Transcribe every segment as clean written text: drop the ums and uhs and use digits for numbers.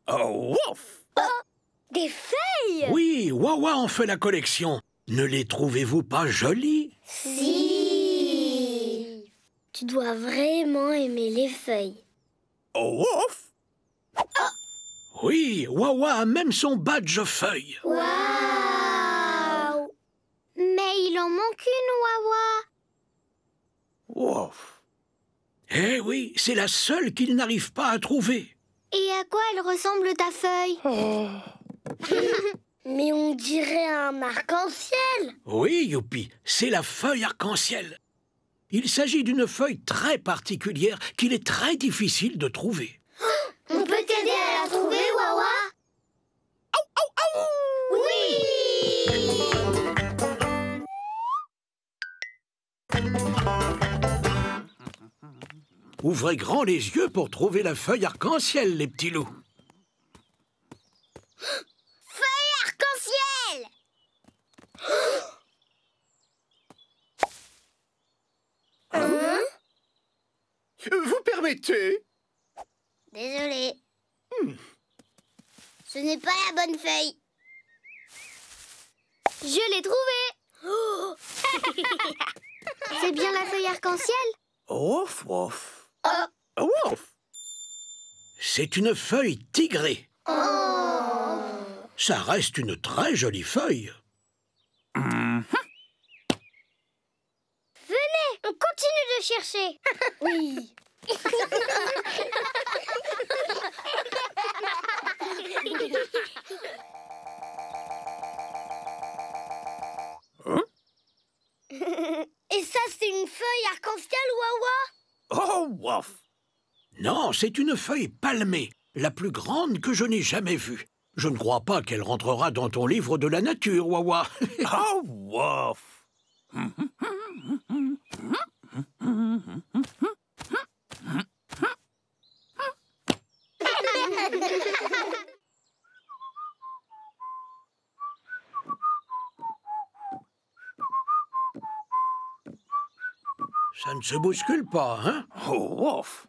Oh, ouf! Des feuilles? Oui, Wawa en fait la collection. Ne les trouvez-vous pas jolies? Si. Tu dois vraiment aimer les feuilles. Oh, ouf! Oui, Wawa a même son badge feuille. Waouh! Mais il en manque une, Wawa. Ouf! Eh oui, c'est la seule qu'il n'arrive pas à trouver. Et à quoi elle ressemble ta feuille? Mais on dirait un arc-en-ciel. Oui, Youpi, c'est la feuille arc-en-ciel. Il s'agit d'une feuille très particulière qu'il est très difficile de trouver. On peut t'aider à la trouver, Wawa? Oui! Ouvrez grand les yeux pour trouver la feuille arc-en-ciel, les petits loups. Feuille arc-en-ciel! Vous permettez? Désolée. Ce n'est pas la bonne feuille. Je l'ai trouvée. C'est bien la feuille arc-en-ciel? Ouf, ouf. Ouf. C'est une feuille tigrée. Ça reste une très jolie feuille. Venez, on continue de chercher. Oui. Et ça, c'est une feuille arc-en-ciel, Wawa? Oh, ouf. Non, c'est une feuille palmée, la plus grande que je n'ai jamais vue. Je ne crois pas qu'elle rentrera dans ton livre de la nature, Wawa. Oh, ouf. Ça ne se bouscule pas, hein? Oh, ouf.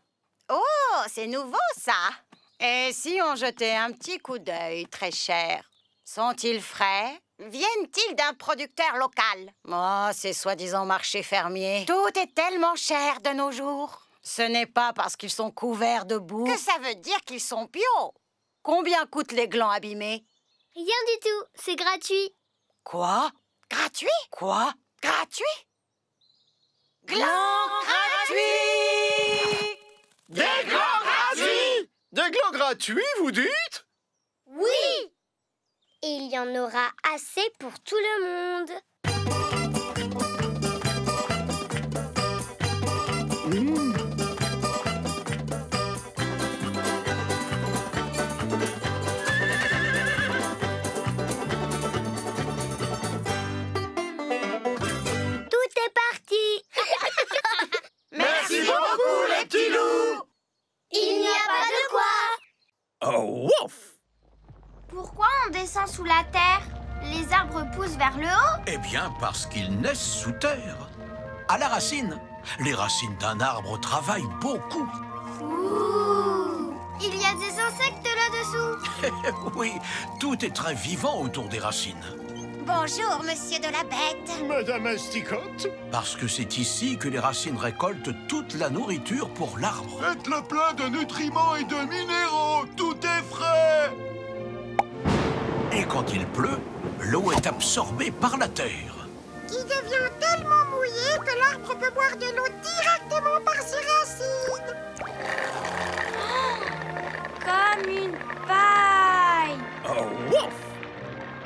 Oh, c'est nouveau, ça. Et si on jetait un petit coup d'œil, très cher? Sont-ils frais? Viennent-ils d'un producteur local? Oh, ces soi-disant marchés fermiers. Tout est tellement cher de nos jours. Ce n'est pas parce qu'ils sont couverts de boue que ça veut dire qu'ils sont bio. Combien coûtent les glands abîmés? Rien du tout, c'est gratuit. Quoi? Gratuit? Quoi? Gratuit? Glands gratuits! Des glands gratuits! Des glands gratuits, vous dites? Oui! Et il y en aura assez pour tout le monde. Tout est parti. Merci beaucoup, les petits loups! Il n'y a pas de quoi. Oh, ouf. Pourquoi on descend sous la terre? Les arbres poussent vers le haut? Eh bien, parce qu'ils naissent sous terre. À la racine. Les racines d'un arbre travaillent beaucoup. Ouh! Il y a des insectes là-dessous. Oui, tout est très vivant autour des racines. Bonjour, monsieur de la bête. Madame Asticotte, Parce que c'est ici que les racines récoltent toute la nourriture pour l'arbre. faites-le plein de nutriments et de minéraux. Tout est frais. Et quand il pleut, l'eau est absorbée par la terre. Qui devient tellement mouillé que l'arbre peut boire de l'eau directement par ses racines. Comme une paille. Oh, ouf.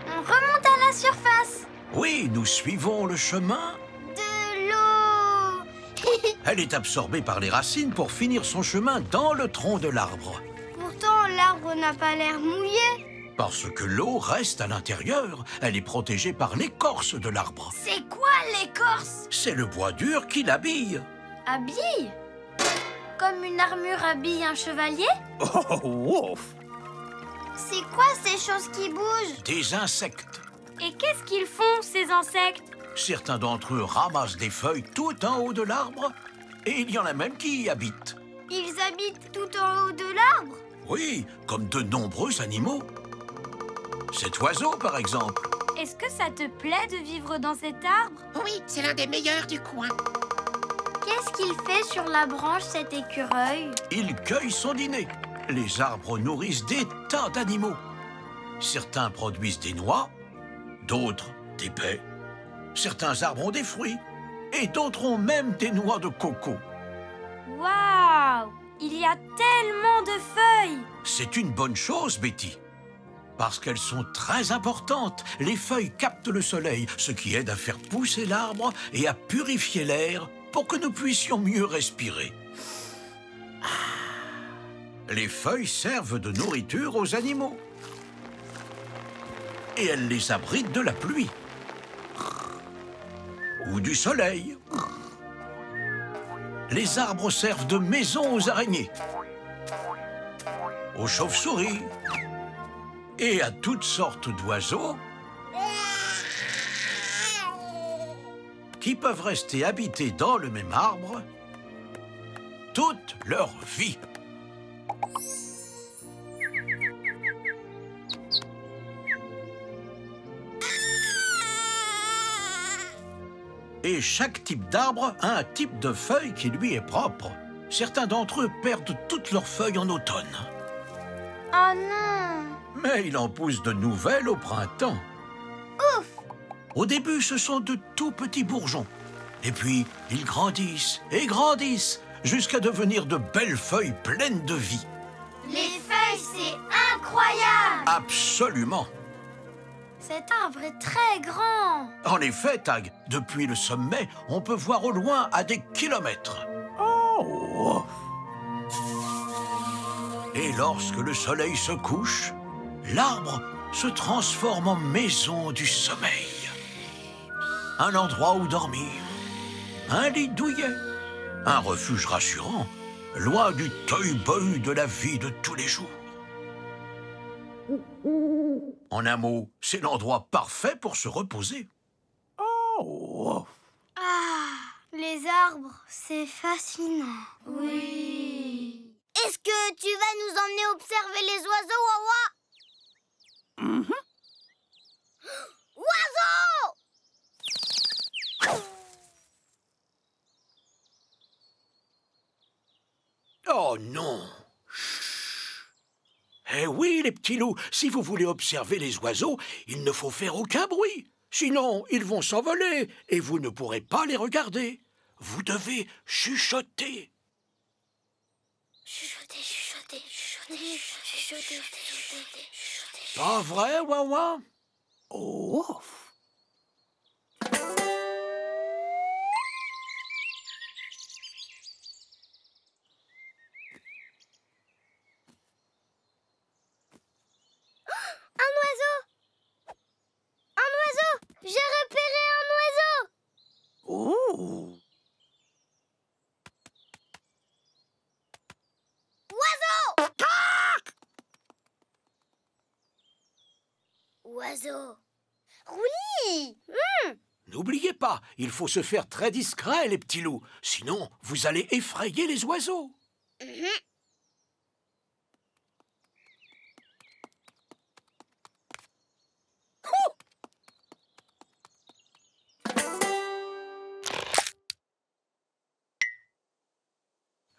On remonte à la surface. Oui, nous suivons le chemin. De l'eau. Elle est absorbée par les racines pour finir son chemin dans le tronc de l'arbre. Pourtant, l'arbre n'a pas l'air mouillé. Parce que l'eau reste à l'intérieur. Elle est protégée par l'écorce de l'arbre. C'est quoi l'écorce? C'est le bois dur qui l'habille. Habille? Comme une armure habille un chevalier? Oh, ouf. C'est quoi ces choses qui bougent? Des insectes. Et qu'est-ce qu'ils font, ces insectes? Certains d'entre eux ramassent des feuilles tout en haut de l'arbre. Et il y en a même qui y habitent. Ils habitent tout en haut de l'arbre? Oui, comme de nombreux animaux. Cet oiseau, par exemple. Est-ce que ça te plaît de vivre dans cet arbre? Oui, c'est l'un des meilleurs du coin. Qu'est-ce qu'il fait sur la branche, cet écureuil? Il cueille son dîner. Les arbres nourrissent des tas d'animaux. Certains produisent des noix, d'autres des baies. Certains arbres ont des fruits et d'autres ont même des noix de coco. Waouh! Il y a tellement de feuilles! C'est une bonne chose, Betty. Parce qu'elles sont très importantes. Les feuilles captent le soleil, ce qui aide à faire pousser l'arbre et à purifier l'air pour que nous puissions mieux respirer. Les feuilles servent de nourriture aux animaux. Et elles les abritent de la pluie. Ou du soleil. Les arbres servent de maison aux araignées, aux chauves-souris et à toutes sortes d'oiseaux qui peuvent rester habités dans le même arbre toute leur vie. Et chaque type d'arbre a un type de feuille qui lui est propre. Certains d'entre eux perdent toutes leurs feuilles en automne. Oh non! Mais il en pousse de nouvelles au printemps. Ouf! Au début, ce sont de tout petits bourgeons. Et puis, ils grandissent et grandissent jusqu'à devenir de belles feuilles pleines de vie. Les feuilles, c'est incroyable! Absolument. Cet arbre est très grand. En effet, Tag, depuis le sommet, on peut voir au loin à des kilomètres. Oh! Et lorsque le soleil se couche, l'arbre se transforme en maison du sommeil. Un endroit où dormir, un lit douillet, un refuge rassurant, loin du tohu-bohu de la vie de tous les jours. En un mot, c'est l'endroit parfait pour se reposer. Oh! Ah, les arbres, c'est fascinant. Oui. Est-ce que tu vas nous emmener observer les oiseaux, Wawa? Oiseaux! Oh non! Eh oui, les petits loups, si vous voulez observer les oiseaux, il ne faut faire aucun bruit. Sinon, ils vont s'envoler et vous ne pourrez pas les regarder. Vous devez chuchoter. Chuchoter, chuchoter, chuchoter, chuchoter, chuchoter, chuchoter. Pas vrai, Wawa? Oh! Un oiseau! Un oiseau! J'ai repéré un oiseau! Oh! Oiseau! Oiseau! Rouli! N'oubliez pas, il faut se faire très discret, les petits loups. Sinon, vous allez effrayer les oiseaux.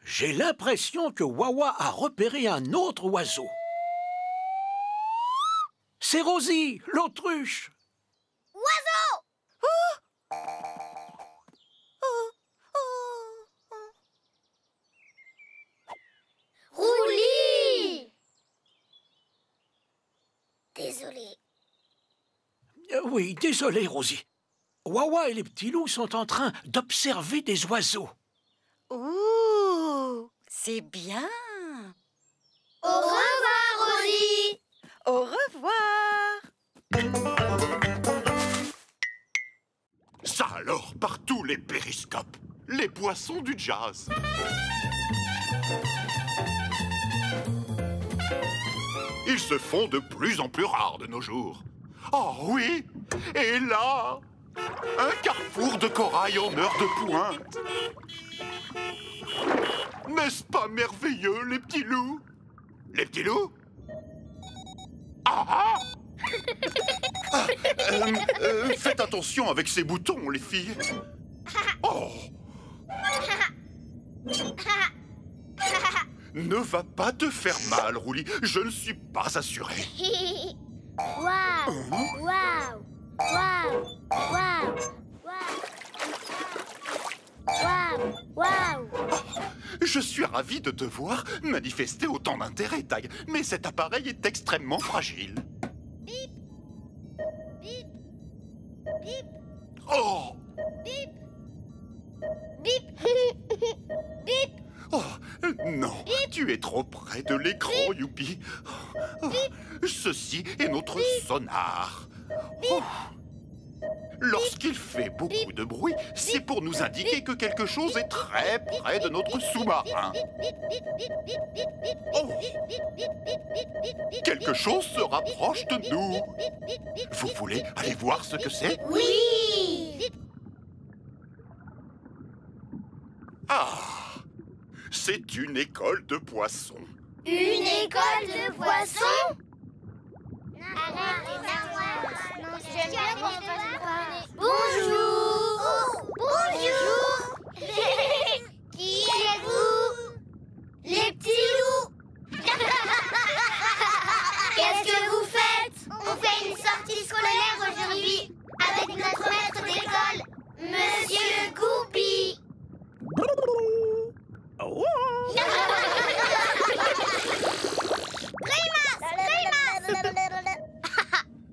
J'ai l'impression que Wawa a repéré un autre oiseau. C'est Rosie, l'autruche. Oiseau! Rouli! Désolé. Oui, désolé, Rosie. Wawa et les petits loups sont en train d'observer des oiseaux. Ouh, c'est bien. Au revoir, Rosie! Au revoir. Ça alors, partout les périscopes, les poissons du jazz. Ils se font de plus en plus rares de nos jours. Oh oui! Et là, un carrefour de corail en heure de pointe. N'est-ce pas merveilleux, les petits loups? Les petits loups? Ah! Faites attention avec ces boutons, les filles. Oh! Ne va pas te faire mal, Roulis. Je ne suis pas assuré. Waouh! Waouh! Waouh! Waouh! Waouh! Waouh! Je suis ravi de te voir manifester autant d'intérêt, Tag. Mais cet appareil est extrêmement fragile. Bip! Bip! Bip! Oh! Bip! Bip! Bip! Oh, non, tu es trop près de l'écran, Youpi. Oh, ceci est notre sonar. Oh. Lorsqu'il fait beaucoup de bruit, c'est pour nous indiquer que quelque chose est très près de notre sous-marin. Oh. Quelque chose se rapproche de nous. Vous voulez aller voir ce que c'est? Oui! Ah! C'est une école de poissons. Une école de poissons? Bonjour! Bonjour! Qui êtes-vous? Les petits loups! Qu'est-ce que vous faites? On fait une sortie scolaire aujourd'hui avec notre maître d'école, Monsieur Goupy.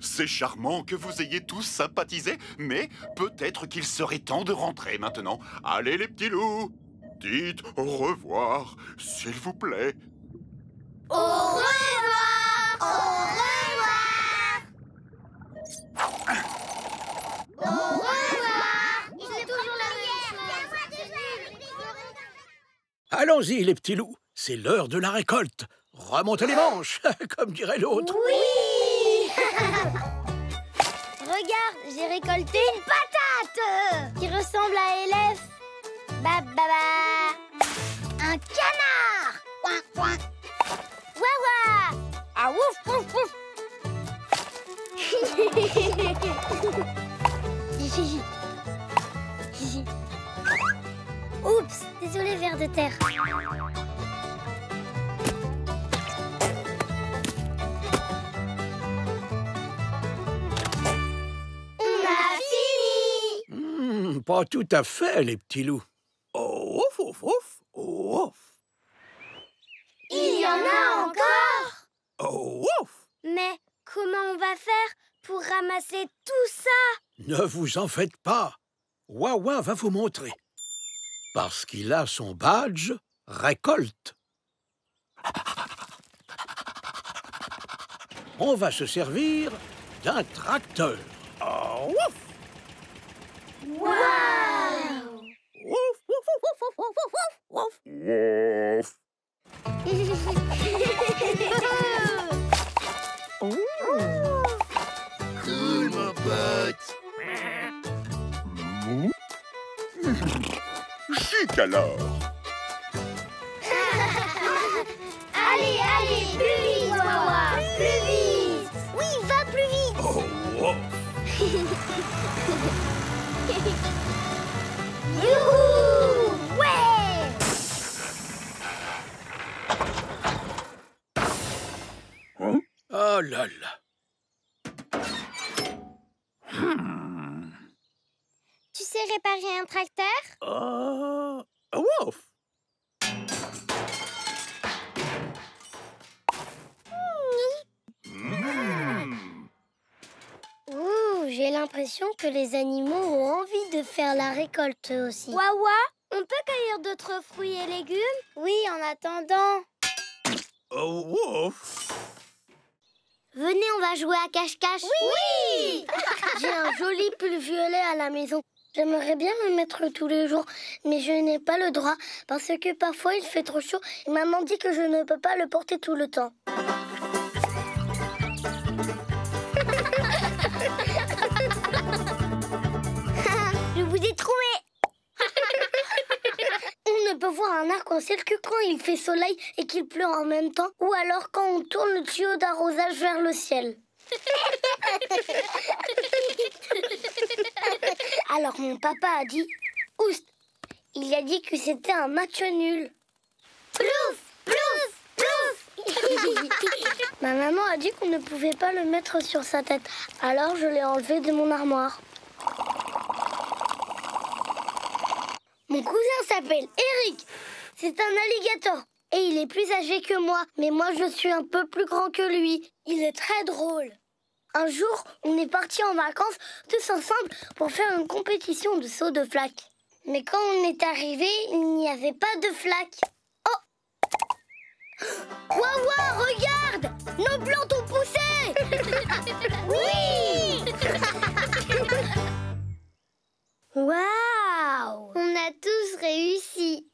C'est charmant que vous ayez tous sympathisé, mais peut-être qu'il serait temps de rentrer maintenant. Allez les petits loups, dites au revoir, s'il vous plaît. Au revoir! Au revoir! Au revoir! Il fait toujours la même chose. Allons-y, les petits loups. C'est l'heure de la récolte. Remontez les manches, comme dirait l'autre. Oui! Regarde, j'ai récolté une patate qui ressemble à Élève. Ba ba ba. Un canard. Ouin ouin. Ouah ouah. Ah ouf ouf ouf. Oups, désolé ver de terre. Pas tout à fait, les petits loups. Oh, ouf, ouf, ouf, ouf. Il y en a encore? Oh, ouf. Mais comment on va faire pour ramasser tout ça? Ne vous en faites pas. Wawa va vous montrer. Parce qu'il a son badge récolte. On va se servir d'un tracteur. Oh, ouf. Waouh! Ouf, ouf, ouf, ouf, ouf, ouf, ouf. Ouf. Cool, mon pote. Chic alors. Allez, allez, plus vite, Wawa! Plus vite! Oui, va plus vite! Oh, oh. Youhou! Ouais! Oh là là. Tu sais réparer un tracteur? Oh, ouf. Ouh, j'ai l'impression que les animaux ont envie de faire la récolte aussi. Wawa, on peut cueillir d'autres fruits et légumes? Oui, en attendant. Oh, ouf. Venez, on va jouer à cache-cache. Oui! J'ai un joli pull violet à la maison. J'aimerais bien le mettre tous les jours, mais je n'ai pas le droit parce que parfois il fait trop chaud et maman dit que je ne peux pas le porter tout le temps. Je vous ai trouvé. On ne peut voir un arc-en-ciel que quand il fait soleil et qu'il pleut en même temps, ou alors quand on tourne le tuyau d'arrosage vers le ciel. Alors mon papa a dit « Oust !» Il a dit que c'était un match nul. Plouf, plouf, plouf. Ma maman a dit qu'on ne pouvait pas le mettre sur sa tête. Alors je l'ai enlevé de mon armoire. Mon cousin s'appelle Eric. C'est un alligator. Et il est plus âgé que moi. Mais moi, je suis un peu plus grand que lui. Il est très drôle. Un jour, on est partis en vacances tous ensemble pour faire une compétition de saut de flaque. Mais quand on est arrivé, il n'y avait pas de flaque. Oh! Waouh, regarde! Nos plantes ont poussé! Oui! Waouh! On a tous réussi.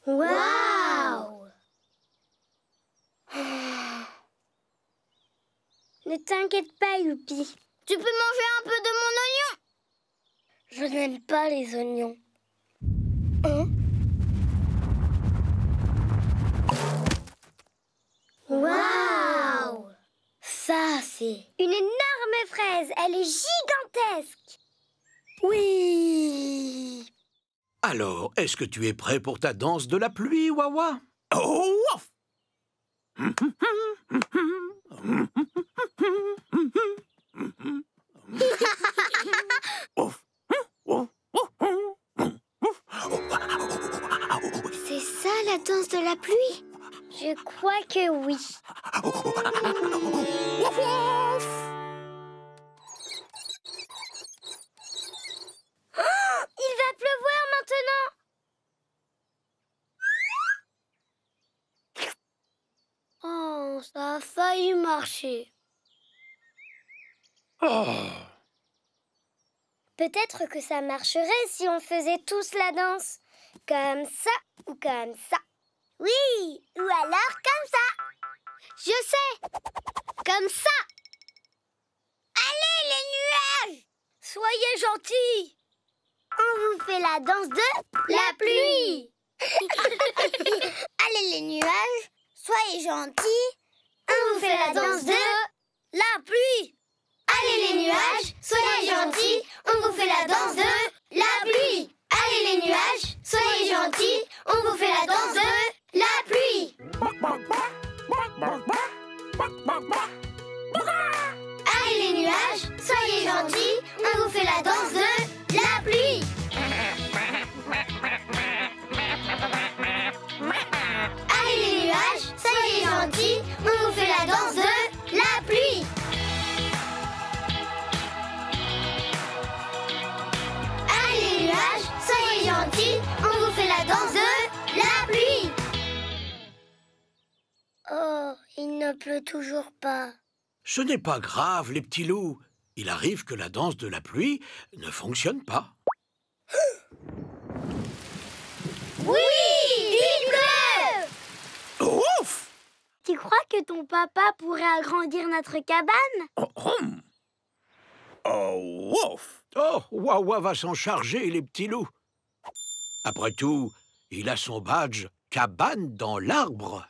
Waouh! Ne t'inquiète pas, Youpi. Tu peux manger un peu de mon oignon? Je n'aime pas les oignons. Hein? Waouh! Ça, c'est une énorme fraise. Elle est gigantesque. Oui! Alors, est-ce que tu es prêt pour ta danse de la pluie, Wawa? Oh, ouf! C'est ça la danse de la pluie? Je crois que oui. Il va pleuvoir maintenant. Oh, ça a failli marcher. Oh. Peut-être que ça marcherait si on faisait tous la danse. Comme ça ou comme ça. Oui, ou alors comme ça. Je sais. Comme ça. Allez, les nuages! Soyez gentils. On vous fait la danse de la pluie. Allez, les nuages, soyez gentils. On vous fait la danse de la pluie. Allez, les nuages, soyez gentils. On vous fait la danse de la pluie. Allez, les nuages, soyez gentils. On vous fait la danse de la pluie. Allez, les nuages, soyez gentils. On vous fait la danse de la pluie. Allez, les nuages, soyez gentils. On vous fait la danse de la pluie. Allez, les nuages, soyez gentils. On vous fait la danse de la pluie. Oh, il ne pleut toujours pas. Ce n'est pas grave, les petits loups. Il arrive que la danse de la pluie ne fonctionne pas. Oui, il pleut! Ouf! Tu crois que ton papa pourrait agrandir notre cabane? Oh, ouf! Oh, Wawa va s'en charger, les petits loups. Après tout, il a son badge cabane dans l'arbre.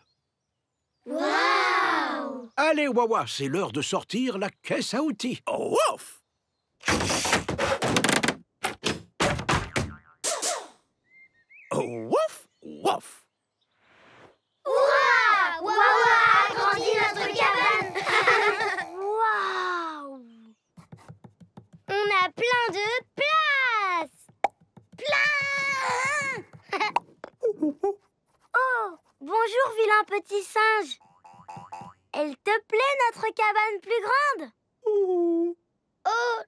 Waouh! Allez, Wawa, c'est l'heure de sortir la caisse à outils. Oh, ouf! Oh, ouf! Ouf! Waouh! Waouh a agrandi notre cabane! Waouh! On a plein de place! Plein! Oh! Bonjour, vilain petit singe! Elle te plaît, notre cabane plus grande? Oh,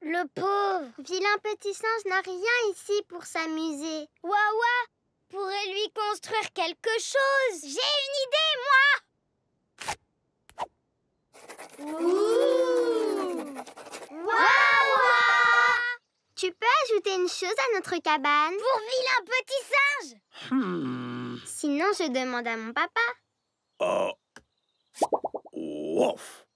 le pauvre! Vilain petit singe n'a rien ici pour s'amuser. Wawa pourrait lui construire quelque chose. J'ai une idée, moi! Ouh! Wawa! Tu peux ajouter une chose à notre cabane? Pour vilain petit singe! Sinon, je demande à mon papa. Oh. Ouf!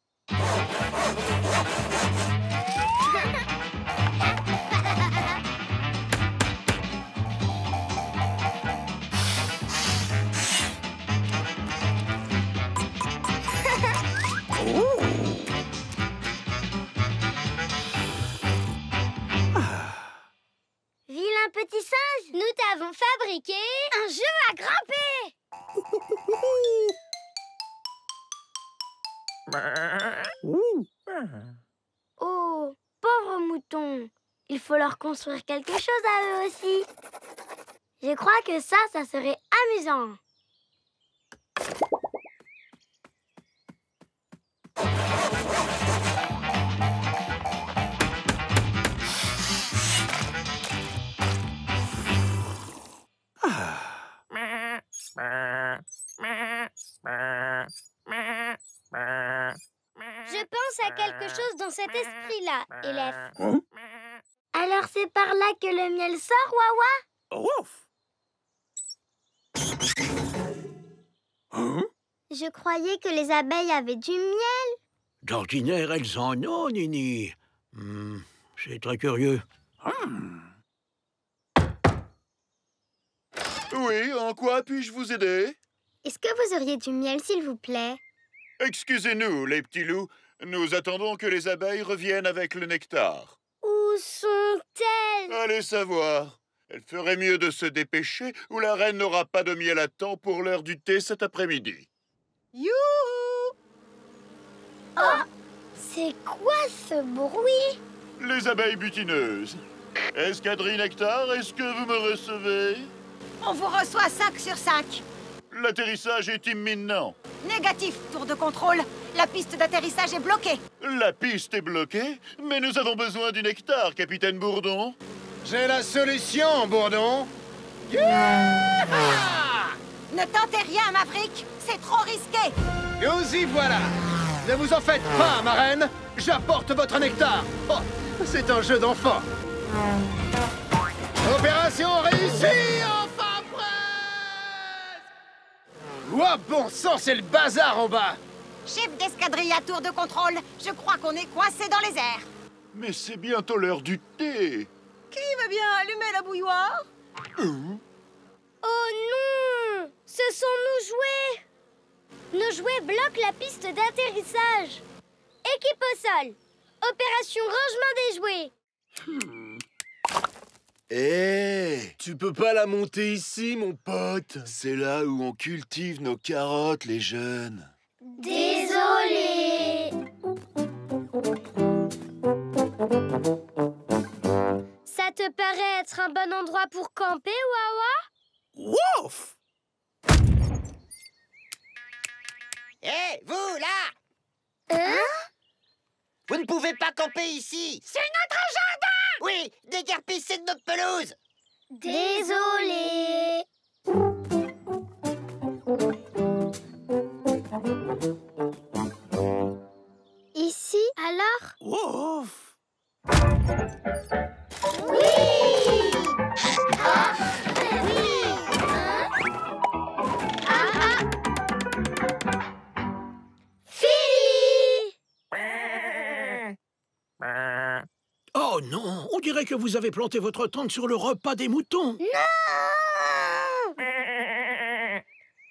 Vilain petit singe, nous t'avons fabriqué un jeu à grimper. Oh, pauvre mouton. Il faut leur construire quelque chose à eux aussi. Je crois que ça serait amusant. Je pense à quelque chose dans cet esprit-là, élève. Alors c'est par là que le miel sort, Wawa? Je croyais que les abeilles avaient du miel. D'ordinaire, elles en ont, Nini. C'est très curieux. Oui, en quoi puis-je vous aider? Est-ce que vous auriez du miel, s'il vous plaît? Excusez-nous, les petits loups. Nous attendons que les abeilles reviennent avec le nectar. Où sont-elles? Allez savoir. Elle ferait mieux de se dépêcher ou la reine n'aura pas de miel à temps pour l'heure du thé cet après-midi. Youhou! Oh! C'est quoi ce bruit? Les abeilles butineuses. Escadrille Nectar, est-ce que vous me recevez? On vous reçoit 5 sur 5. L'atterrissage est imminent. Négatif, tour de contrôle. La piste d'atterrissage est bloquée. La piste est bloquée, mais nous avons besoin du nectar, capitaine Bourdon. J'ai la solution, Bourdon. Ne tentez rien, Maverick. C'est trop risqué. Nous y voilà. Ne vous en faites pas, ma reine. J'apporte votre nectar. Oh, c'est un jeu d'enfant. Opération réussie, enfin prête. Ouah, bon sang, c'est le bazar en bas. Chef d'escadrille à tour de contrôle. Je crois qu'on est coincé dans les airs. Mais c'est bientôt l'heure du thé. Qui veut bien allumer la bouilloire? Oh non! Ce sont nos jouets! Nos jouets bloquent la piste d'atterrissage. Équipe au sol. Opération rangement des jouets. Tu peux pas la monter ici, mon pote. C'est là où on cultive nos carottes, les jeunes. Désolé. Ça te paraît être un bon endroit pour camper, Wawa? Wouf! Hé, vous, là! Hein? Vous ne pouvez pas camper ici! C'est notre jardin! Oui, déguerpissez de notre pelouse! Désolé. Ici, alors? Wouf! Oui! Ah! Oui! Hein? Ah! Philly! Oh non, on dirait que vous avez planté votre tente sur le repas des moutons. Non!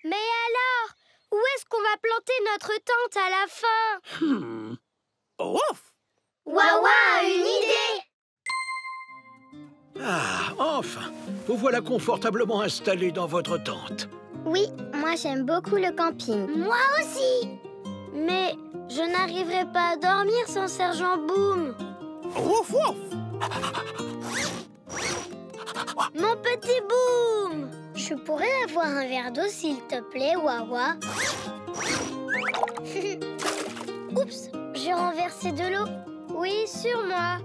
Mais alors, où est-ce qu'on va planter notre tente à la fin? Wouf! Wawa a une idée! Ah, enfin, vous voilà confortablement installé dans votre tente. Oui, moi j'aime beaucoup le camping. Moi aussi! Mais je n'arriverai pas à dormir sans Sergent Boom. Wouf, wouf! Mon petit Boom! Je pourrais avoir un verre d'eau, s'il te plaît, Wawa? Oups, j'ai renversé de l'eau. Oui, sur moi.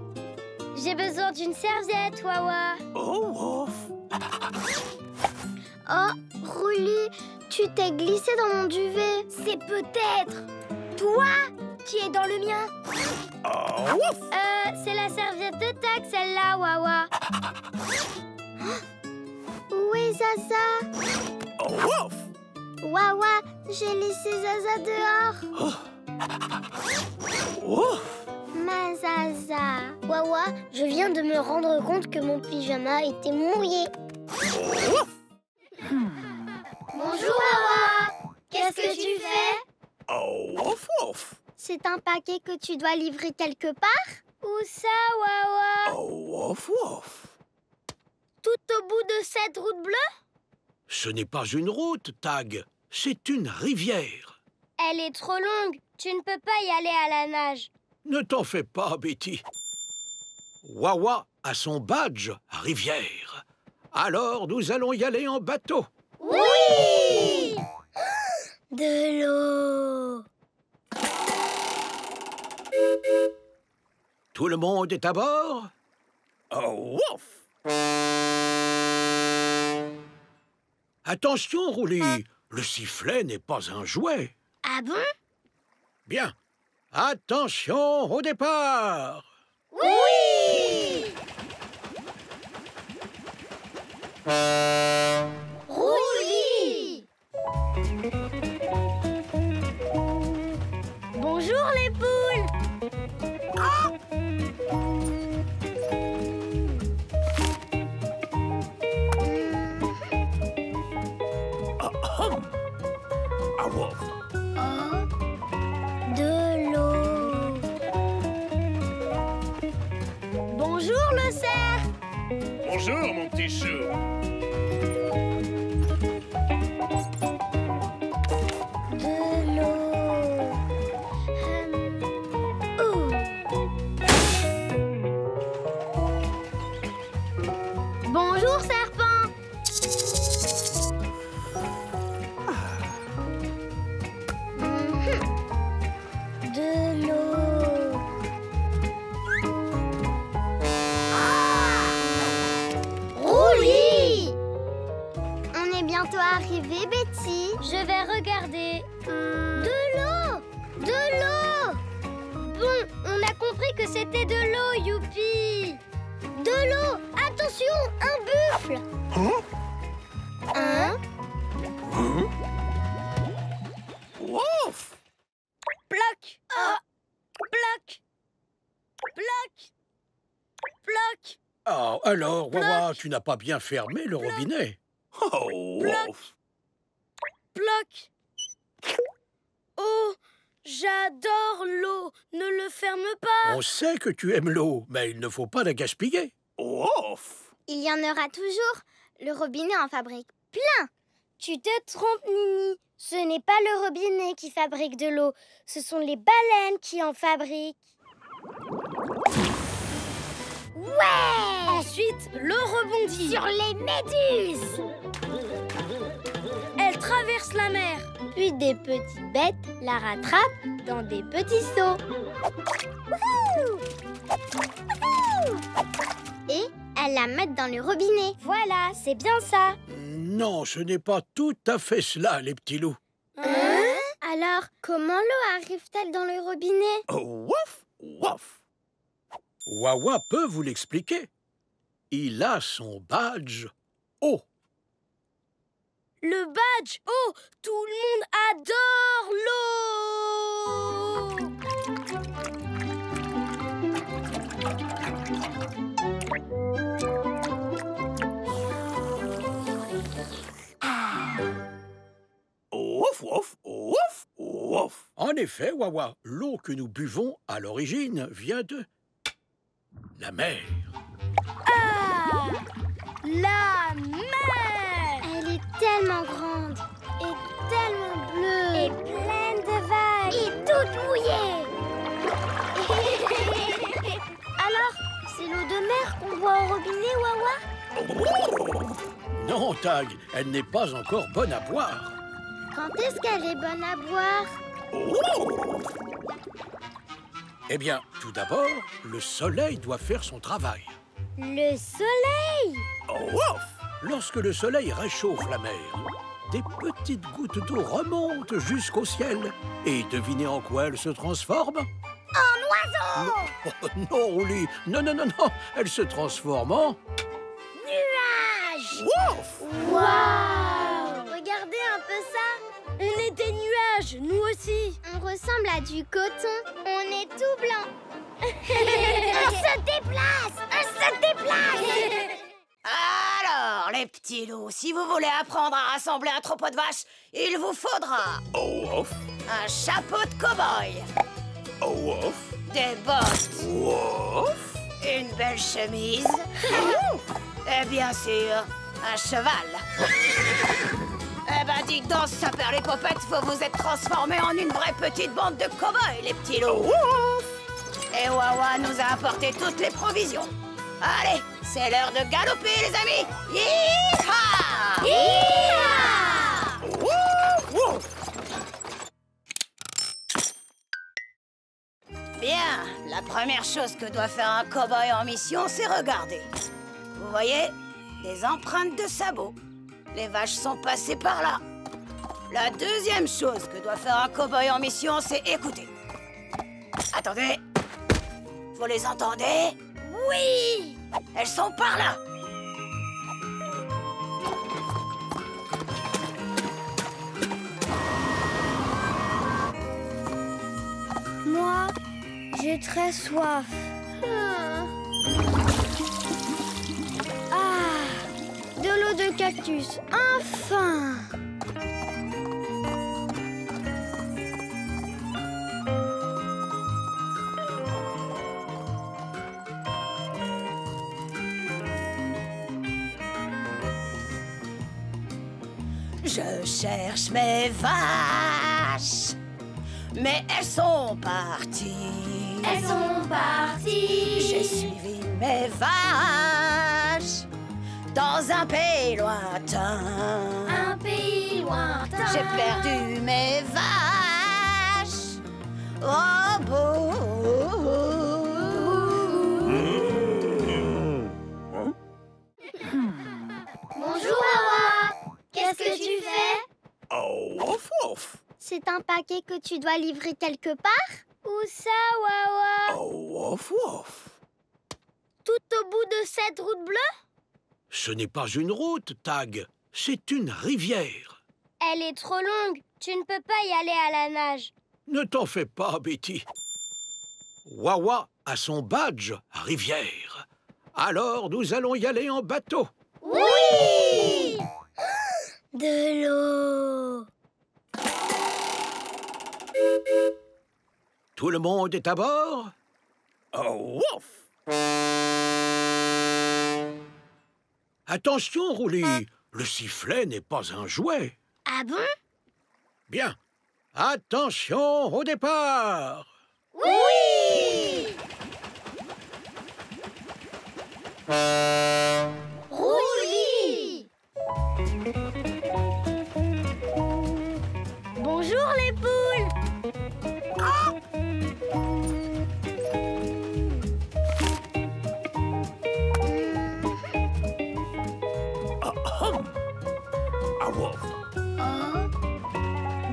J'ai besoin d'une serviette, Wawa. Oh, wouf! Oh, Roulis, tu t'es glissé dans mon duvet. C'est peut-être toi qui es dans le mien. Oh, wouf! C'est la serviette de tac, celle-là, Wawa. Où est Zaza? Oh, wouf! Wawa, j'ai laissé Zaza dehors. Oh. Mazaza. Wawa, je viens de me rendre compte que mon pyjama était mouillé. Bonjour Wawa. Qu'est-ce que tu fais? C'est un paquet que tu dois livrer quelque part? Où ça, Wawa? Tout au bout de cette route bleue? Ce n'est pas une route, Tag. C'est une rivière. Elle est trop longue. Tu ne peux pas y aller à la nage. Ne t'en fais pas, Betty. Wawa a son badge rivière. Alors, nous allons y aller en bateau. Oui! De l'eau. Tout le monde est à bord? Attention, Roulis. Le sifflet n'est pas un jouet. Ah bon? Bien. Attention au départ. Oui! Roulis! Bonjour les poules! De l'eau. Bonjour le cerf. Bonjour, mon petit chou. De l'eau. Bonjour serpent. De l'eau. Roulis! On est bientôt arrivé, Betty. Je vais regarder. De l'eau! De l'eau! Bon, on a compris que c'était de l'eau, youpi! De l'eau! Attention, un buffle! Un? Ploc! Ploc! Ploc! Ploc! Oh, alors, Wawa, tu n'as pas bien fermé le robinet. Ploc! Ploc! Oh, j'adore l'eau! Ne le ferme pas! On sait que tu aimes l'eau, mais il ne faut pas la gaspiller. Il y en aura toujours. Le robinet en fabrique plein. Tu te trompes, Nini. Ce n'est pas le robinet qui fabrique de l'eau. Ce sont les baleines qui en fabriquent. Ouais! Ensuite, l'eau rebondit sur les méduses. Elle traverse la mer. Puis des petites bêtes la rattrapent dans des petits seaux. Wouhou! Wouhou! Et elles la mettent dans le robinet. Voilà, c'est bien ça. Non, ce n'est pas tout à fait cela, les petits loups. Hein? Alors, comment l'eau arrive-t-elle dans le robinet? Wawa peut vous l'expliquer. Il a son badge eau. Le badge eau! Tout le monde adore l'eau! En effet, Wawa, l'eau que nous buvons à l'origine vient de la mer. Ah! La mer! Elle est tellement grande et tellement bleue et pleine de vagues et toute mouillée. Alors, c'est l'eau de mer qu'on boit au robinet, Wawa? Non, Tag, elle n'est pas encore bonne à boire. Quand est-ce qu'elle est bonne à boire? Eh bien, tout d'abord, le soleil doit faire son travail. Le soleil? Lorsque le soleil réchauffe la mer, des petites gouttes d'eau remontent jusqu'au ciel. Et devinez en quoi elles se transforment? En oiseau! Non, non, Roulis, non, non, non, non, elles se transforment en... Nuages! Waouh! Regardez un peu ça! On est des nuages! nage, nous aussi. On ressemble à du coton. On est tout blanc. On se déplace. On se déplace. Alors, les petits loups, si vous voulez apprendre à rassembler un troupeau de vaches, il vous faudra un chapeau de cow-boy, des bottes, une belle chemise et bien sûr, un cheval. Eh ben, dites donc, Saperlipopette, vous vous êtes transformés en une vraie petite bande de cow-boys, les petits loups. Et Wawa nous a apporté toutes les provisions. Allez, c'est l'heure de galoper, les amis. Yeehaw! Yeehaw! Bien, la première chose que doit faire un cow-boy en mission, c'est regarder. Vous voyez, des empreintes de sabots. Les vaches sont passées par là. La deuxième chose que doit faire un cow-boy en mission, c'est écouter. Attendez. Vous les entendez? Oui! Elles sont par là. Moi, j'ai très soif. De l'eau de cactus, enfin! Je cherche mes vaches, mais elles sont parties. Elles sont parties. J'ai suivi mes vaches dans un pays lointain. Un pays lointain. J'ai perdu mes vaches. Oh, beau. Bonjour, Wawa. Qu'est-ce que tu fais? C'est un paquet que tu dois livrer quelque part? Où ça, Wawa? Tout au bout de cette route bleue? Ce n'est pas une route, Tag. C'est une rivière. Elle est trop longue. Tu ne peux pas y aller à la nage. Ne t'en fais pas, Betty. Wawa a son badge rivière. Alors, nous allons y aller en bateau. Oui! De l'eau. Tout le monde est à bord? Attention, Roulis. Le sifflet n'est pas un jouet. Ah bon? Bien. Attention au départ. Oui! Roulis! Bonjour les poules!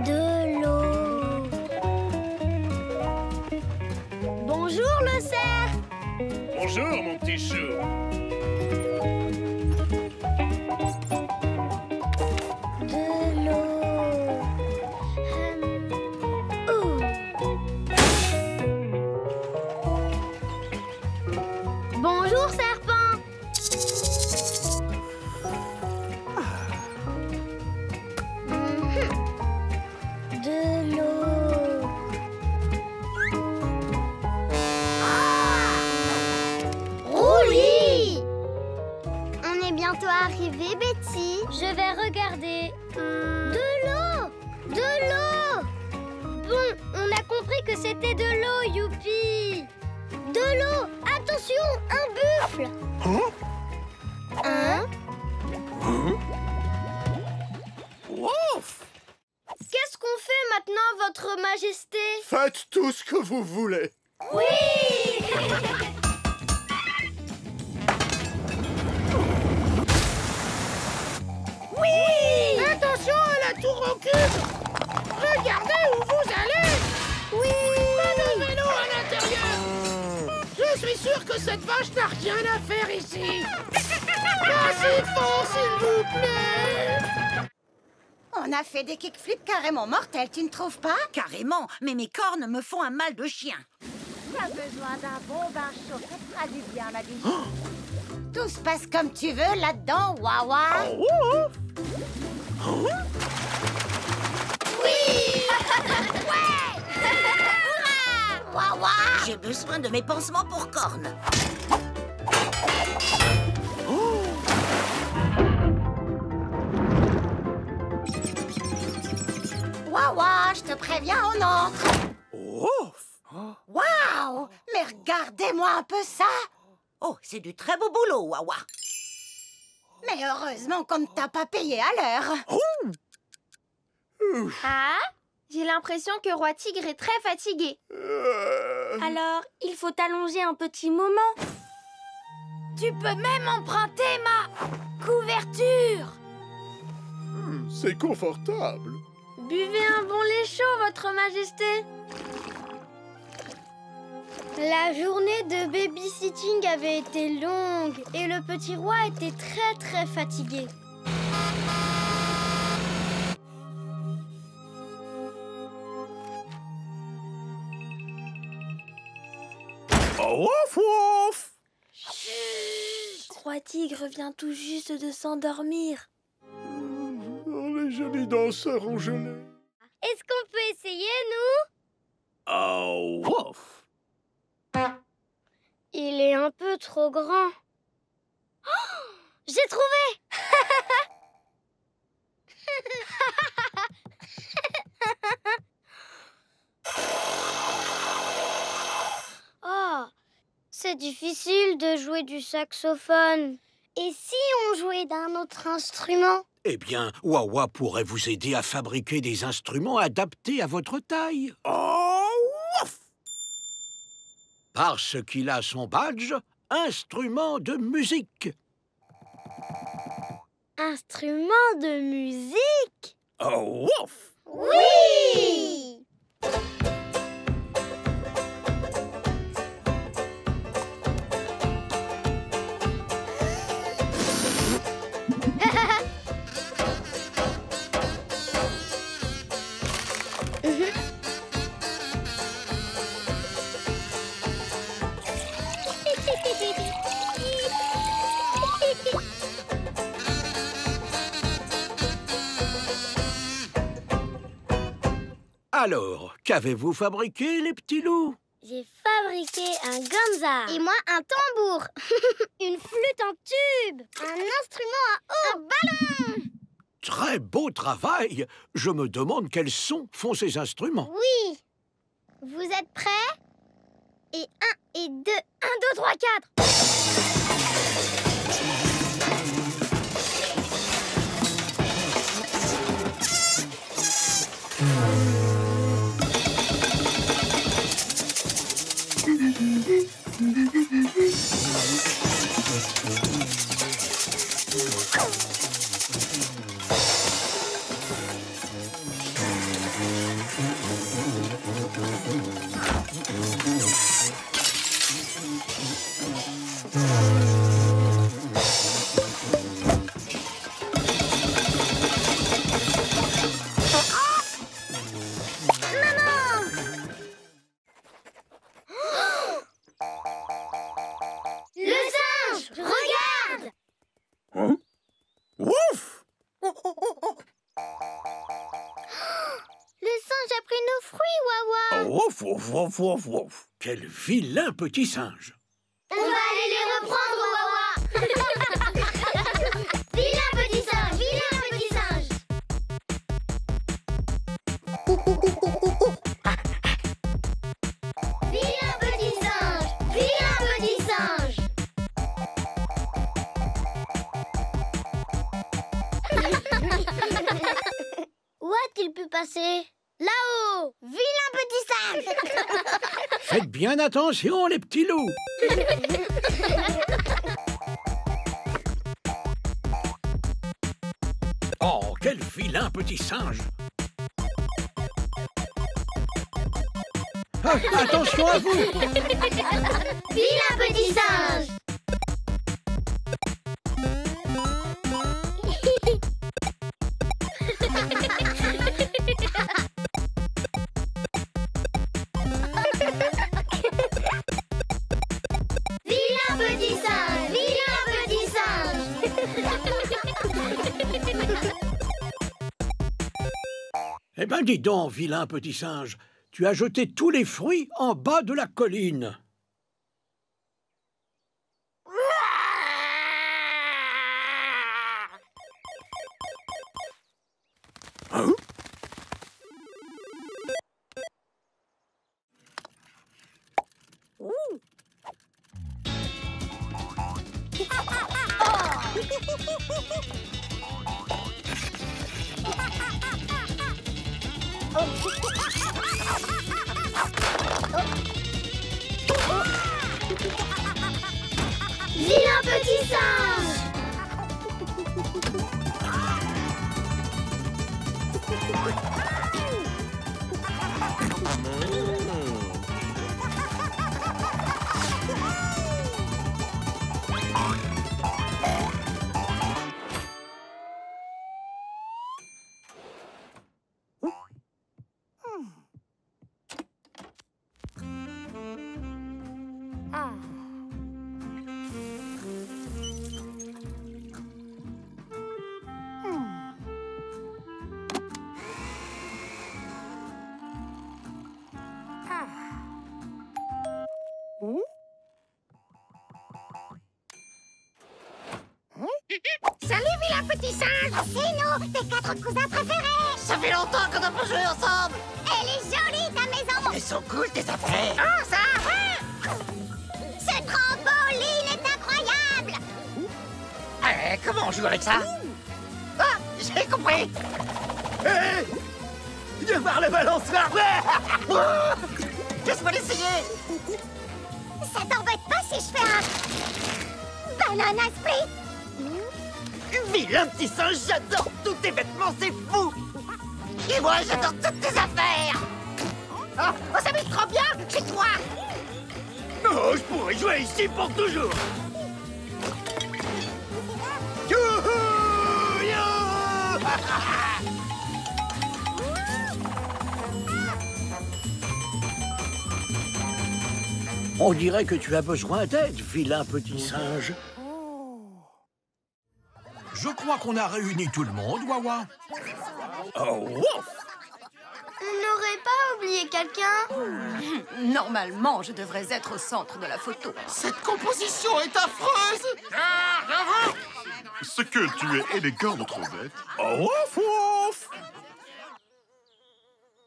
De l'eau. Bonjour le cerf. Bonjour, mon petit chou. De l'eau. Bonjour serpent. De l'eau. Roulis! On est bientôt arrivé, Betty. Je vais regarder. De l'eau! De l'eau! Bon, on a compris que c'était de l'eau, youpi! De l'eau! Attention, un buffle! Hein? Qu'est-ce qu'on fait maintenant, Votre Majesté? Faites tout ce que vous voulez. Oui! Oui! Attention à la tour au cube. Regardez où vous allez. Oui! Pas de vélo à l'intérieur. Je suis sûr que cette vache n'a rien à faire ici. Pas si fort, s'il vous plaît. On a fait des kickflips carrément mortels, tu ne trouves pas? Carrément, mais mes cornes me font un mal de chien. Tu as besoin d'un bon bain chaud, ça te fera du bien, ma biche. Tout se passe comme tu veux là-dedans, Wawa. Oui. Ouais. Wawa. J'ai besoin de mes pansements pour cornes. Wawa, je te préviens, on entre. Waouh! Mais regardez-moi un peu ça. Oh, c'est du très beau boulot, Wawa. Mais heureusement qu'on ne t'a pas payé à l'heure. Ah, j'ai l'impression que Roi Tigre est très fatigué. Alors, il faut t'allonger un petit moment. Tu peux même emprunter ma couverture. C'est confortable. Buvez un bon lait chaud, Votre Majesté. La journée de babysitting avait été longue et le petit roi était très fatigué. Ouf, ouf. Roi Tigre vient tout juste de s'endormir. Les jolis danseurs ont gelé. Est-ce qu'on peut essayer, nous? Oh, ouf. Il est un peu trop grand. Oh, j'ai trouvé! Oh, c'est difficile de jouer du saxophone. Et si on jouait d'un autre instrument? Eh bien, Wawa pourrait vous aider à fabriquer des instruments adaptés à votre taille. Oh, ouf. Parce qu'il a son badge, instrument de musique. Instrument de musique? Oh, ouf. Oui! Alors, qu'avez-vous fabriqué, les petits loups? J'ai fabriqué un ganza. Et moi, un tambour. Une flûte en tube. Un instrument à eau. Un ballon. Très beau travail. Je me demande quels sons font ces instruments. Oui. Vous êtes prêts? Et 1 et 2. 1, 2, 3, 4. Ouf, ouf, ouf, ouf, ouf. Quel vilain petit singe. On va aller les reprendre, Wawa. Vilain petit singe, vilain petit singe. Vilain petit singe, vilain petit singe. Où a-t-il pu passer? Là-haut! Vilain petit singe! Faites bien attention, les petits loups. Oh, quel vilain petit singe. Ah, attention à vous. Vilain petit singe! petit singe! Vilain petit singe! Eh ben dis donc, vilain petit singe, tu as jeté tous les fruits en bas de la colline. Hein? Vilain petit singe! Salut, vilain petit singe! C'est nous, tes 4 cousins préférés! Ça fait longtemps qu'on n'a pas joué ensemble. Elle est jolie, ta maison! Elles sont cool, tes affaires. Oh, ça va! Ce trampoline est incroyable! Comment on joue avec ça? Ah, j'ai compris. Hé! Viens voir le balançoire! Laisse-moi l'essayer. Ça t'embête pas si je fais un... banana split? Vilain petit singe, j'adore tous tes vêtements, c'est fou. Et moi, j'adore toutes tes affaires. Oh, on s'amuse trop bien chez toi! Oh, je pourrais jouer ici pour toujours! Youhou! Youhou! On dirait que tu as besoin d'aide, vilain petit singe. Je crois qu'on a réuni tout le monde, Wawa. Oh, ouf! On n'aurait pas oublié quelqu'un? Normalement, je devrais être au centre de la photo. Cette composition est affreuse. J'avoue. Ce que tu es élégant, notre bête. Oh, ouf, ouf!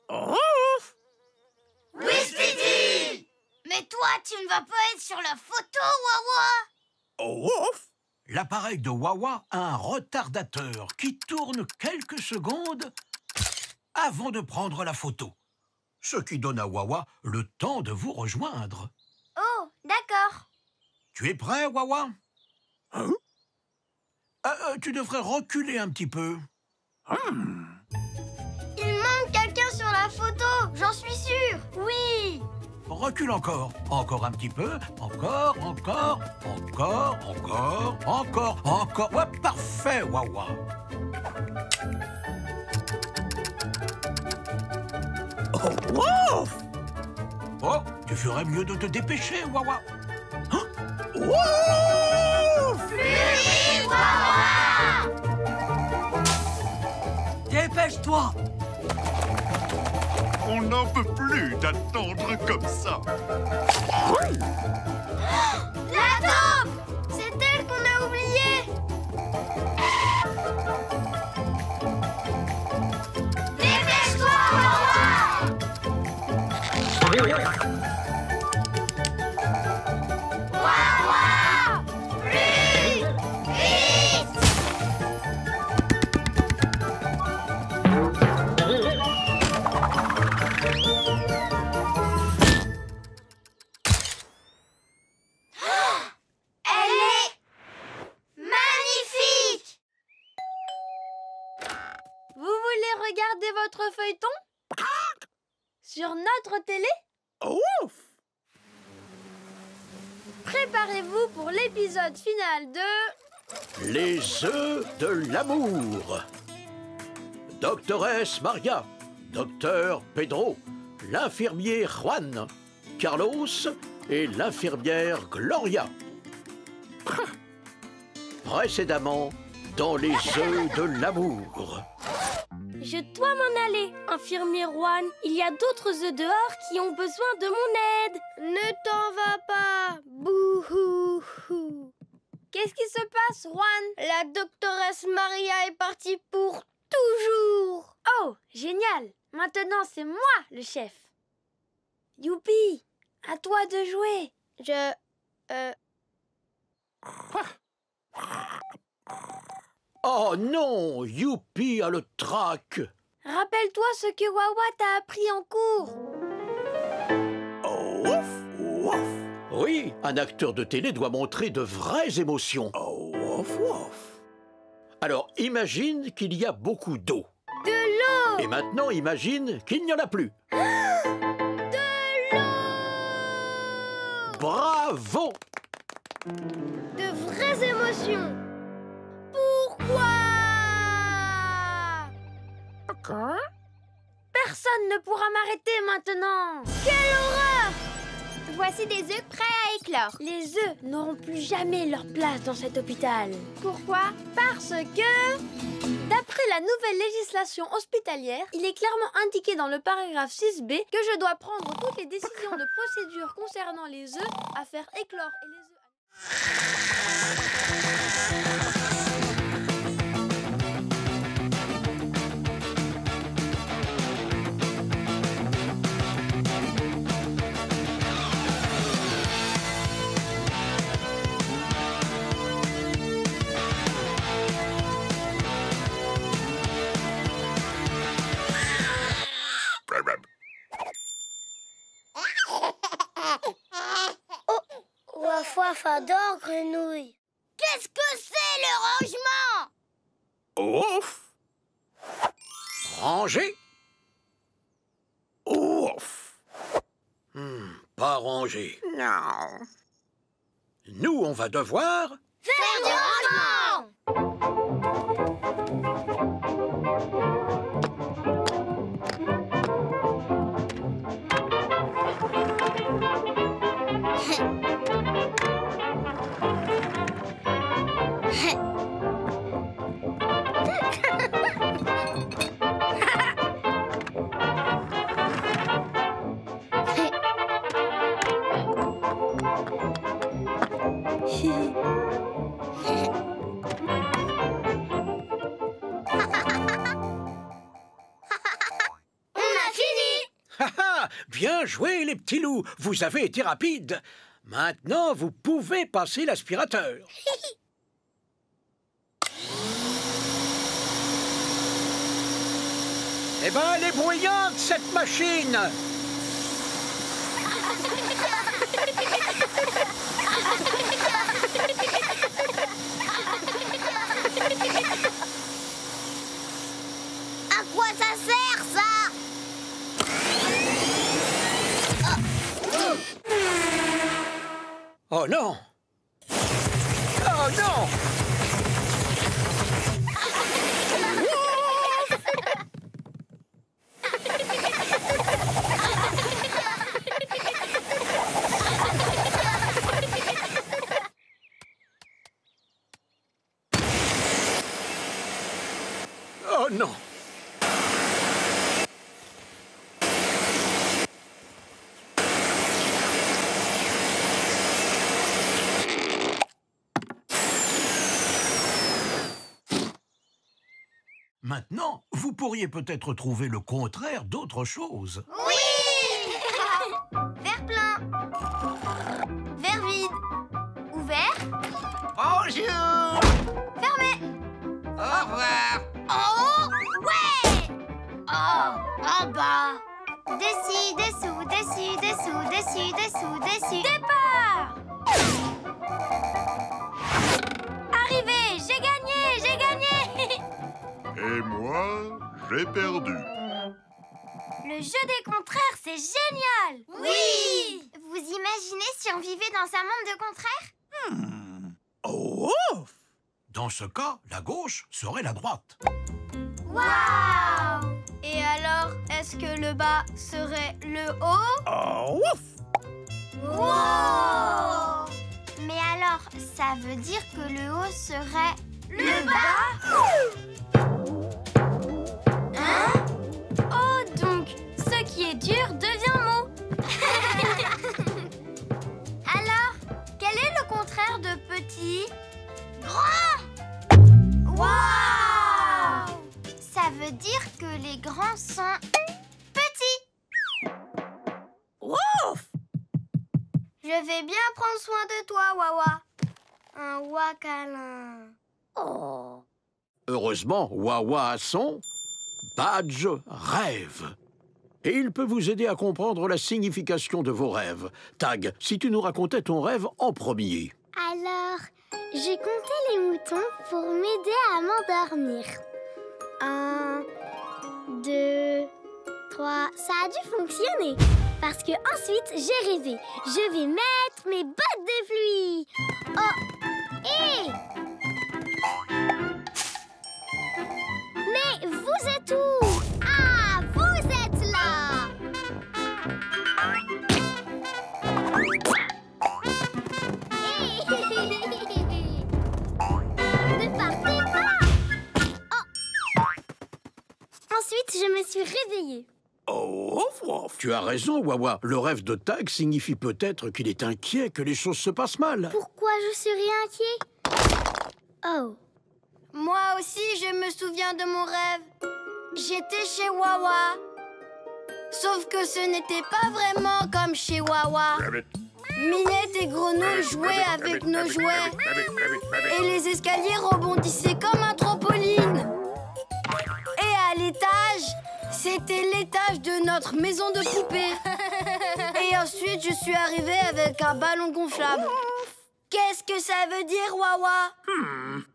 Oh, ouf! Oui, Speedy! Mais toi, tu ne vas pas être sur la photo, Wawa! Oh, ouf! L'appareil de Wawa a un retardateur qui tourne quelques secondes avant de prendre la photo. Ce qui donne à Wawa le temps de vous rejoindre. Oh, d'accord. Tu es prêt, Wawa? Hein? Tu devrais reculer un petit peu. Il manque quelqu'un sur la photo, j'en suis sûre. Oui. Recule encore. Encore un petit peu. Encore, encore, encore, encore, encore, encore. Ouais, parfait, Wawa. Oh, ouf! Oh, tu ferais mieux de te dépêcher, Wawa. Hein? Ouf! Fluide, Wawa! Dépêche-toi! On n'en peut plus d'attendre comme ça. La taupe! C'est elle qu'on a oubliée! Dépêche-toi, Wawa! Wawa! Plus vite! Elle est magnifique! Vous voulez regarder votre feuilleton? Sur notre télé? Oh, ouf! Préparez-vous pour l'épisode final de... Les œufs de l'amour. Doctoresse Maria, Docteur Pedro, l'infirmier Juan, Carlos et l'infirmière Gloria. Précédemment, dans les œufs de l'amour. Je dois m'en aller, infirmier Juan. Il y a d'autres œufs dehors qui ont besoin de mon aide. Ne t'en vas pas. Bouhouhou. Qu'est-ce qui se passe, Juan? La doctoresse Maria est partie pour toujours. Oh, génial. Maintenant, c'est moi, le chef. Youpi, à toi de jouer. Oh non, Youpi a le trac. Rappelle-toi ce que Wawa t'a appris en cours. Oh, ouf, ouf. Oui, un acteur de télé doit montrer de vraies émotions. Oh, ouf, ouf. Alors, imagine qu'il y a beaucoup d'eau. De l'eau! Et maintenant, imagine qu'il n'y en a plus. De l'eau! Bravo! De vraies émotions. Pourquoi? Personne ne pourra m'arrêter maintenant. Quelle horreur! Voici des œufs prêts à éclore. Les œufs n'auront plus jamais leur place dans cet hôpital. Pourquoi? Parce que, d'après la nouvelle législation hospitalière, il est clairement indiqué dans le paragraphe 6b que je dois prendre toutes les décisions de procédure concernant les œufs à faire éclore et les œufs... Waf waf adore grenouille. Qu'est-ce que c'est le rangement? Ouf! Ranger? Ouf! Pas ranger. Non. Nous, on va devoir... Faire du rangement! Bien joué, les petits loups. Vous avez été rapides. Maintenant, vous pouvez passer l'aspirateur. Eh ben, elle est bruyante, cette machine. À quoi ça sert, ça? Oh non! Oh non! Oh non! Maintenant, vous pourriez peut-être trouver le contraire d'autre chose. Oui! Verre plein. Verre vide. Ouvert. Bonjour. Fermé. Au revoir. Oh! Ouais! Oh! En bas. Dessus, dessous, dessus, dessous, dessus, dessous, dessus. Départ! Arrivé! J'ai gagné! J'ai gagné! Et moi, j'ai perdu. Le jeu des contraires, c'est génial! Oui! Vous imaginez si on vivait dans un monde de contraires? Oh! Dans ce cas, la gauche serait la droite. Waouh! Et alors, est-ce que le bas serait le haut? Oh! Wow! Mais alors, Alors, ça veut dire que le haut serait... le bas? Hein? Oh, donc, ce qui est dur devient mou. Alors, quel est le contraire de petit? Grand! Waouh! Ça veut dire que les grands sont petits. Ouf! Je vais bien prendre soin de toi, Wawa. Un câlin. Oh. Heureusement, Wawa a son badge rêve. Et il peut vous aider à comprendre la signification de vos rêves. Tag, si tu nous racontais ton rêve en premier. Alors, j'ai compté les moutons pour m'aider à m'endormir. 1, 2, 3... Ça a dû fonctionner. Parce que ensuite, j'ai rêvé. Je vais mettre mes bottes de pluie. Oh! Hé! Mais vous êtes où? Ah, vous êtes là! Ne partez pas! Oh! Ensuite, je me suis réveillée. Oh, tu as raison, Wawa. Le rêve de Tag signifie peut-être qu'il est inquiet que les choses se passent mal. Pourquoi je serais inquiet? Oh. Moi aussi, je me souviens de mon rêve. J'étais chez Wawa. Sauf que ce n'était pas vraiment comme chez Wawa. Minette et Grenouille jouaient avec nos jouets. Et les escaliers rebondissaient comme un trampoline. Et à l'étage, c'était l'étage de notre maison de poupée. Et ensuite, je suis arrivée avec un ballon gonflable. Qu'est-ce que ça veut dire, Wawa?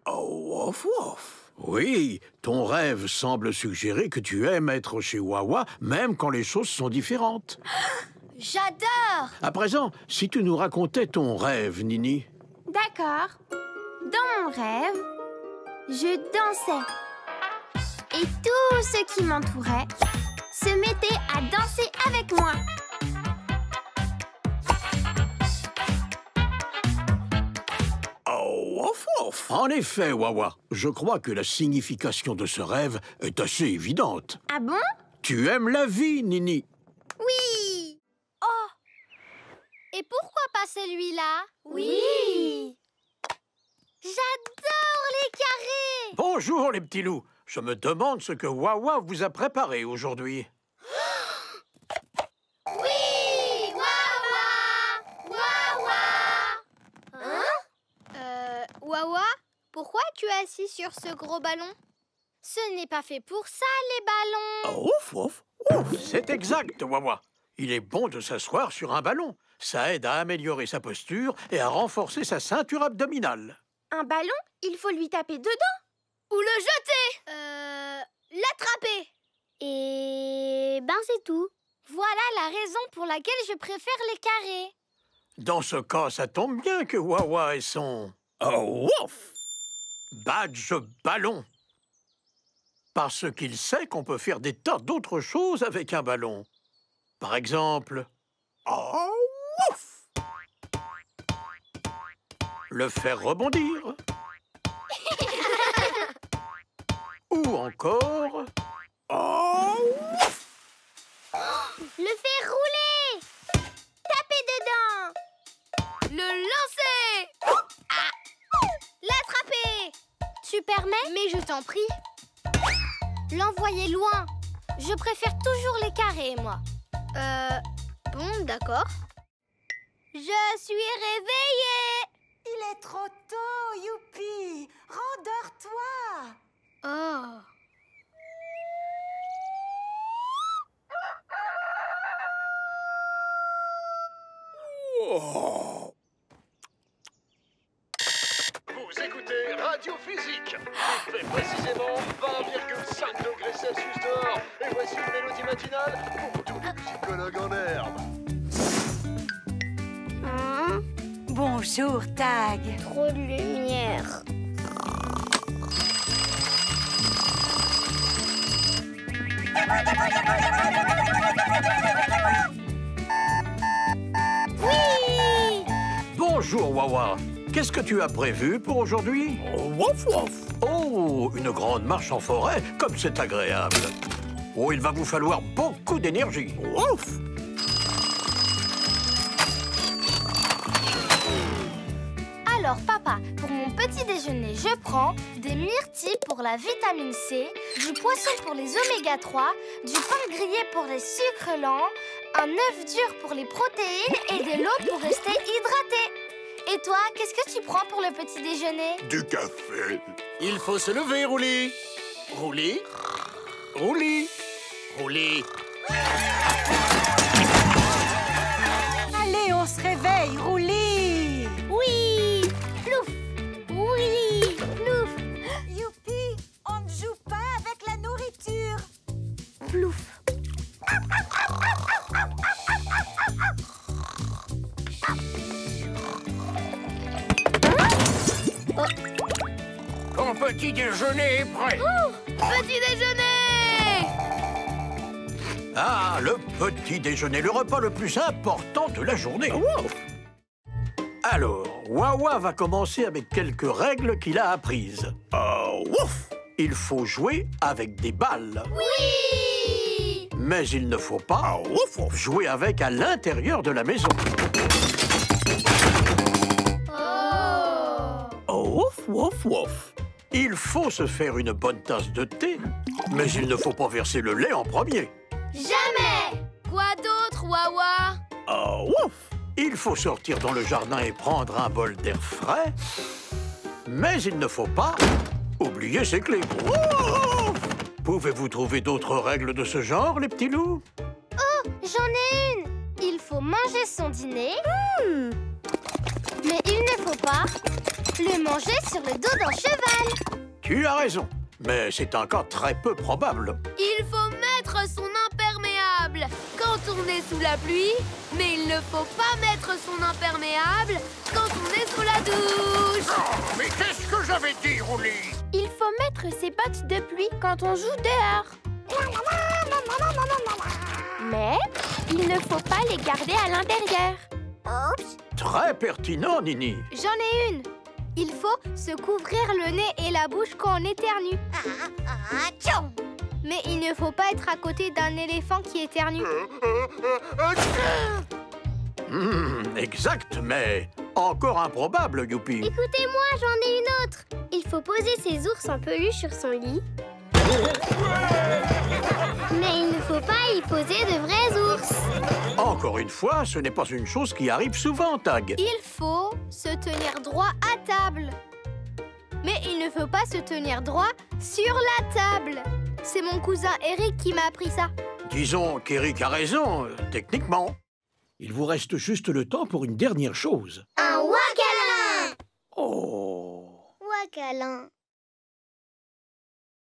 Oh, ouf, ouf. Oui, ton rêve semble suggérer que tu aimes être chez Wawa, même quand les choses sont différentes. J'adore! À présent, si tu nous racontais ton rêve, Nini. D'accord. Dans mon rêve, je dansais. Et tout ce qui m'entourait se mettait à danser avec moi. Oh, ouf, ouf. En effet, Wawa, je crois que la signification de ce rêve est assez évidente. Ah bon? Tu aimes la vie, Nini. Oui! Oh! Et pourquoi pas celui-là? Oui! J'adore les carrés! Bonjour, les petits loups. Je me demande ce que Wawa vous a préparé aujourd'hui. Oui! Wawa! Wawa! Hein? Wawa, pourquoi tu es assis sur ce gros ballon? Ce n'est pas fait pour ça, les ballons! Ouf, ouf, ouf. C'est exact, Wawa. Il est bon de s'asseoir sur un ballon. Ça aide à améliorer sa posture et à renforcer sa ceinture abdominale. Un ballon, il faut lui taper dedans. Ou le jeter! L'attraper! Et ben c'est tout. Voilà la raison pour laquelle je préfère les carrés. Dans ce cas, ça tombe bien que Wawa ait son... Oh, ouf! Badge ballon. Parce qu'il sait qu'on peut faire des tas d'autres choses avec un ballon. Par exemple... Oh, ouf! Le faire rebondir. Ou encore... Oh, ouf! Le faire rouler! Taper dedans! Le lancer! L'attraper! Tu permets? Mais je t'en prie. L'envoyer loin. Je préfère toujours les carrés, moi. Bon, d'accord. Je suis réveillée! Il est trop tôt, youpi! Rendors-toi! Oh. Oh. Vous écoutez Radio Physique. Il fait précisément 20,5 degrés Celsius dehors. Et voici une mélodie matinale pour tous les psychologues en herbe. Bonjour, Tag. Trop de lumière. Bonjour, Wawa. qu'est-ce que tu as prévu pour aujourd'hui? Wouf wouf. Oh, une grande marche en forêt, comme c'est agréable. Oh, il va vous falloir beaucoup d'énergie. Wouf. Alors, papa, pour mon petit déjeuner, je prends des myrtilles pour la vitamine C, du poisson pour les oméga 3, du pain grillé pour les sucres lents, un œuf dur pour les protéines et de l'eau pour rester hydraté. Et toi, qu'est-ce que tu prends pour le petit déjeuner? Du café. Il faut se lever, Rouli. Rouli. Rouli. Rouli. Allez, on se réveille, Rouli! Oui! Plouf! Oui! Plouf! Youpi, on ne joue pas avec la nourriture. Plouf! Ton petit déjeuner est prêt. Petit déjeuner! Ah, le petit déjeuner, le repas le plus important de la journée. Alors, Wawa va commencer avec quelques règles qu'il a apprises. Wouf. Il faut jouer avec des balles. Oui! Mais il ne faut pas jouer avec à l'intérieur de la maison. Wouf wouf wouf. Il faut se faire une bonne tasse de thé, mais il ne faut pas verser le lait en premier. Jamais! Quoi d'autre, Wawa? Wouf. Il faut sortir dans le jardin et prendre un bol d'air frais, mais il ne faut pas oublier ses clés. Pouvez-vous trouver d'autres règles de ce genre, les petits loups? Oh, j'en ai une! Il faut manger son dîner, mais il ne faut pas le manger sur le dos d'un cheval. Tu as raison, mais c'est encore très peu probable. Il faut mettre son imperméable quand on est sous la pluie, mais il ne faut pas mettre son imperméable quand on est sous la douche. Mais qu'est-ce que j'avais dit, Rouli? Il faut mettre ses bottes de pluie quand on joue dehors. Mais il ne faut pas les garder à l'intérieur. Très pertinent, Nini. J'en ai une. Il faut se couvrir le nez et la bouche quand on éternue. Mais il ne faut pas être à côté d'un éléphant qui éternue. Exact, mais encore improbable, Youpi. Écoutez-moi, j'en ai une autre. Il faut poser ses ours en peluche sur son lit. Mais il ne faut pas y poser de vrais ours. Encore une fois, ce n'est pas une chose qui arrive souvent, Tag. Il faut se tenir droit à table. Mais il ne faut pas se tenir droit sur la table. C'est mon cousin Eric qui m'a appris ça. Disons qu'Eric a raison, techniquement. Il vous reste juste le temps pour une dernière chose. Un wacalin. Oh. Wacalin.